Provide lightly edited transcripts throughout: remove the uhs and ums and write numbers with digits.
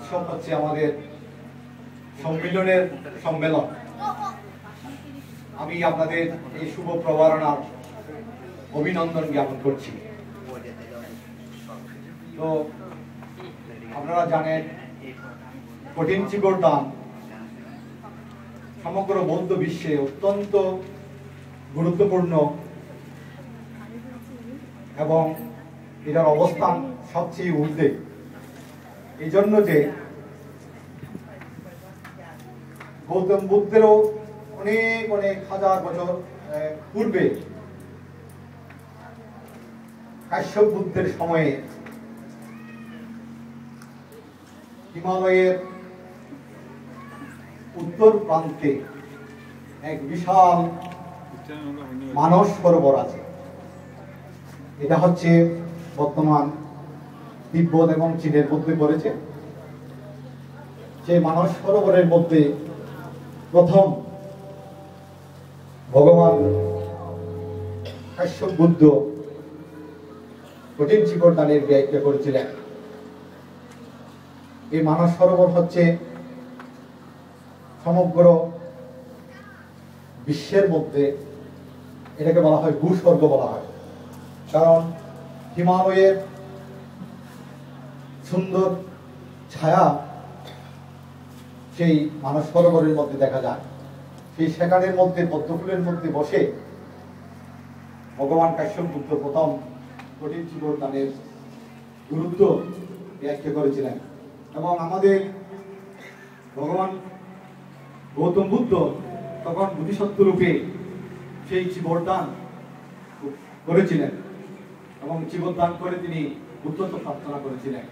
উৎসব হচ্ছে আমাদের সম্মিলনের সম্মেলন। আমি আপনাদের এই শুভ প্রবারণার অভিনন্দন জ্ঞাপন করছি। তো আপনারা জানেন কঠিন চিবর দান সমগ্র বৌদ্ধ বিশ্বে অত্যন্ত গুরুত্বপূর্ণ এবং এটার অবস্থান সবচেয়ে ঊর্ধ্বে। এই জন্য যে গৌতম বুদ্ধেরও অনেক অনেক হাজার বছর পূর্বে কাশ্যপ বুদ্ধের সময়ে হিমালয়ের উত্তর প্রান্তে এক বিশাল মানস সরোবর আছে। এটা হচ্ছে বর্তমান তিব্বত এবং চীনের মধ্যে পড়েছে। সেই মানস সরোবরের মধ্যে প্রথম ভগবান কাশ্যপ বুদ্ধ কঠিন চিবর দানের ব্যাখ্যা করেছিলেন। এই মানস সরোবর হচ্ছে সমগ্র বিশ্বের মধ্যে এটাকে বলা হয় ভূস্বর্গ বলা হয়, কারণ হিমালয়ের সুন্দর ছায়া সেই মানস সরোবরের মধ্যে দেখা যায়। সেই সেখানের মধ্যে পদ্মফুলের মধ্যে বসে ভগবান কাশ্যপ বুদ্ধ প্রথম কঠিন চিবর দানের গুরুত্ব ব্যাখ্যা করেছিলেন। এবং আমাদের ভগবান গৌতম বুদ্ধ তখন বোধিসত্ত্ব রূপে সেই চিবর দান করেছিলেন এবং চিবর দান করে তিনি বুদ্ধত্ব প্রার্থনা করেছিলেন।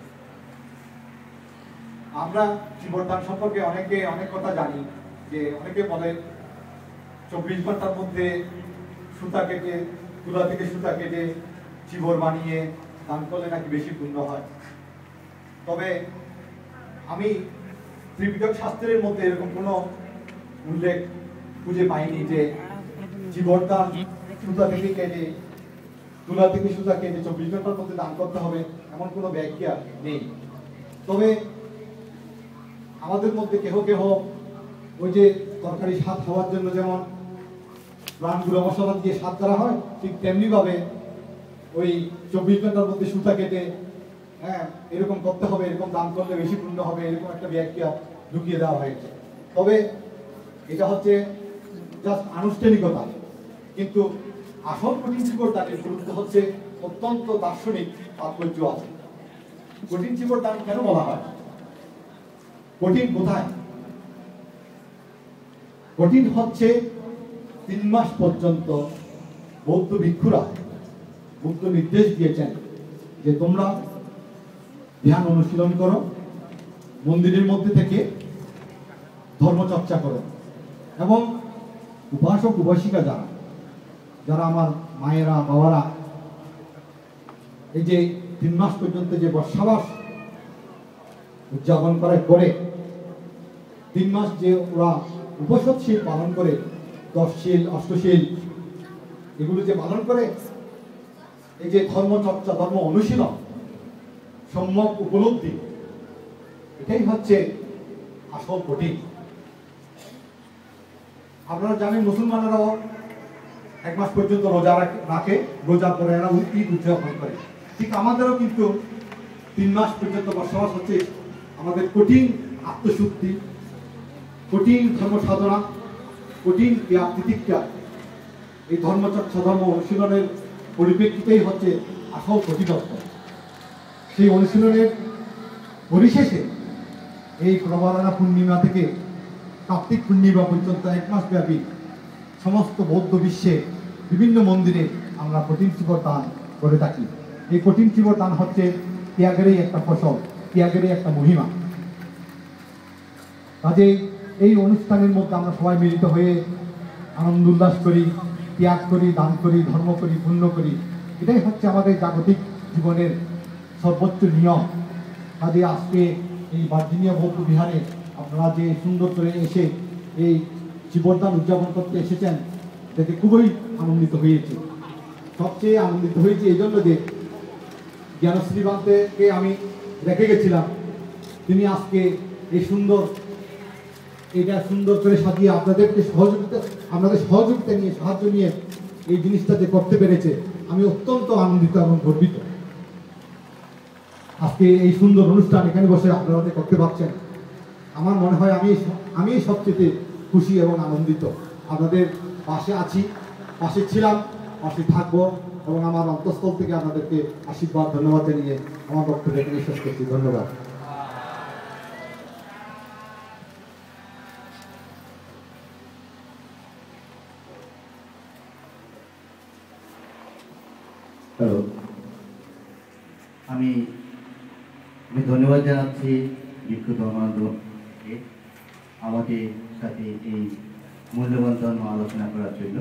আমরা চিবর দান সম্পর্কে অনেকে অনেক কথা জানি, যে অনেকে বলে 24 ঘন্টার মধ্যে সুতা কেটে, তুলা থেকে সুতা কেটে চিবর বানিয়ে দান করলে নাকি বেশি পুণ্য হয়। তবে আমি ত্রিপিটক শাস্ত্রের মধ্যে এরকম কোনো উল্লেখ খুঁজে পাইনি যে চিবর দান সুতা থেকে কেটে, তুলা থেকে সুতা কেটে 24 ঘন্টার মধ্যে দান করতে হবে, এমন কোনো ব্যাখ্যা নেই। তবে আমাদের মধ্যে কেহ কেহ ওই যে তরকারি স্বাদ হওয়ার জন্য যেমন প্রাণ গুঁড়ো মশলা দিয়ে স্বাদ করা হয়, ঠিক তেমনি ভাবে ওই 24 ঘন্টার মধ্যে সুতা কেটে এরকম করতে হবে, এরকম দান করলে বেশি পূর্ণ হবে, এরকম একটা ব্যাখ্যা ঢুকিয়ে দেওয়া হয়েছে। তবে এটা হচ্ছে জাস্ট আনুষ্ঠানিকতা, কিন্তু আসল কঠিন চিবর দানের গুরুত্ব হচ্ছে অত্যন্ত দার্শনিক তাৎপর্য আছে। কঠিন চিবর দান কেন বলা হয়? কঠিন কোথায়? কঠিন হচ্ছে 3 মাস পর্যন্ত বৌদ্ধ ভিক্ষুরা বুদ্ধ নির্দেশ দিয়েছেন যে তোমরা ধ্যান অনুশীলন করো, মন্দিরের মধ্যে থেকে ধর্মচর্চা করো, এবং উপাসক উপাসিকা যারা আমার মায়েরা বাবারা এই যে 3 মাস পর্যন্ত যে বর্ষাবাস উদযাপন করে 3 মাস যে ওরা উপোষশীল পালন করে, 10 শীল 8 শীল এগুলো যে পালন করে, এই যে ধর্মচর্চা, ধর্ম অনুশীলন, সম্যক উপলব্ধি, এটাই হচ্ছে আসল কঠিন। আপনারা জানেন মুসলমানেরাও 1 মাস পর্যন্ত রোজা রাখে, রোজা করে এরা ঈদ উদযাপন করে। ঠিক আমাদেরও কিন্তু 3 মাস পর্যন্ত বসবাস হচ্ছে আমাদের কঠিন আত্মশুদ্ধি, কঠিন ধর্ম সাধনা, কঠিন ত্যাগ তিতিক্ষা। এই ধর্মচর্চা, ধর্ম অনুশীলনের পরিপ্রেক্ষিতেই হচ্ছে আসল কঠিনত্ব। সেই অনুশীলনের পরিশেষে এই প্রবারণা পূর্ণিমা থেকে কার্তিক পূর্ণিমা পর্যন্ত 1 মাস ব্যাপী সমস্ত বৌদ্ধ বিশ্বে বিভিন্ন মন্দিরে আমরা কঠিন চিবর দান করে থাকি। এই কঠিন চিবর দান হচ্ছে ত্যাগেরই একটা ফসল, ত্যাগেরই একটা মহিমা। কাজে এই অনুষ্ঠানের মধ্যে আমরা সবাই মিলিত হয়ে আনন্দ উল্লাস করি, ত্যাগ করি, দান করি, ধর্ম করি, পুণ্য করি। এটাই হচ্ছে আমাদের জাগতিক জীবনের সর্বোচ্চ নিয়ম। কাজে আজকে এই ভার্জিনিয়া বৌদ্ধ বিহারে আপনারা যে সুন্দর করে এসে এই চিবর দান উদযাপন করতে এসেছেন, দেখে খুবই আনন্দিত হয়েছে। সবচেয়ে আনন্দিত হয়েছে এই জন্য যে জ্ঞানশ্রী বান্তেকে আমি রেখে গেছিলাম, তিনি আজকে এই এটা সুন্দর করে সাজিয়ে আপনাদের সহযোগিতা নিয়ে সাহায্য নিয়ে এই জিনিসটা যে করতে পেরেছে, আমি অত্যন্ত আনন্দিত এবং গর্বিত। আজকে এই সুন্দর অনুষ্ঠান এখানে বসে আপনারা করতে পারছেন, আমার মনে হয় আমি সবচেয়ে খুশি এবং আনন্দিত। আপনাদের পাশে আছি, পাশে ছিলাম, পাশে থাকবো এবং আমার অন্তঃস্থল থেকে আপনাদেরকে আশীর্বাদ ধন্যবাদ জানিয়ে আমার বক্তব্য এখানে শেষ করছি। ধন্যবাদ। হ্যালো, আমি ধন্যবাদ জানাচ্ছি ভিক্ষু ধর্মানন্দকে আমাদের সাথে এই মূল্যবান ধর্ম আলোচনা করার জন্য।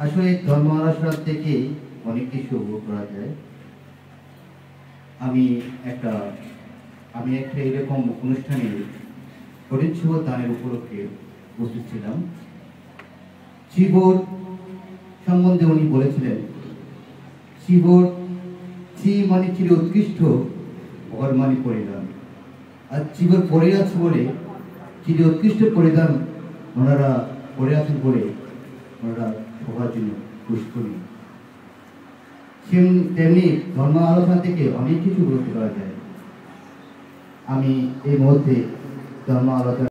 আসলে ধর্ম আলোচনা থেকে অনেক কিছু করা যায়। আমি একটা এরকম অনুষ্ঠানে পরিচ্ছন্ন দানের উপলক্ষে উপস্থিত ছিলাম। শিবর সম্বন্ধে উনি বলেছিলেন, শিবর চি মানে ছিল উৎকৃষ্ট, ঘর মানে পরিধান। আর শিবর পরে আছে বলে চির উৎকৃষ্ট পরিধান ওনারা পরে আছেন বলে ওনারা সবার জন্য পুষ্করী। তেমনি ধর্ম আলোচনা থেকে অনেক কিছু বলতে করা যায়। আমি এই মুহূর্তে ধর্ম আলোচনা